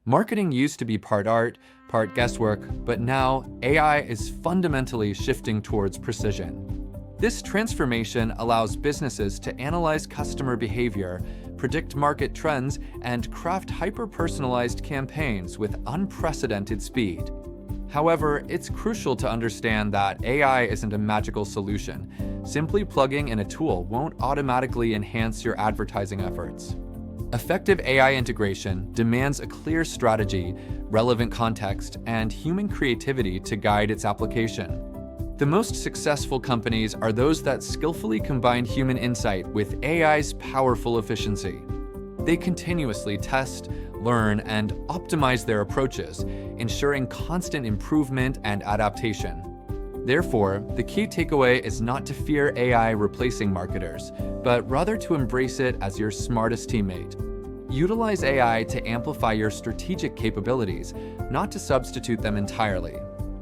Marketing used to be part art, part guesswork, but now AI is fundamentally shifting towards precision. This transformation allows businesses to analyze customer behavior, predict market trends, and craft hyper-personalized campaigns with unprecedented speed. However, it's crucial to understand that AI isn't a magical solution. Simply plugging in a tool won't automatically enhance your advertising efforts. Effective AI integration demands a clear strategy, relevant context, and human creativity to guide its application. The most successful companies are those that skillfully combine human insight with AI's powerful efficiency. They continuously test, learn, and optimize their approaches, ensuring constant improvement and adaptation. Therefore, the key takeaway is not to fear AI replacing marketers, but rather to embrace it as your smartest teammate. Utilize AI to amplify your strategic capabilities, not to substitute them entirely.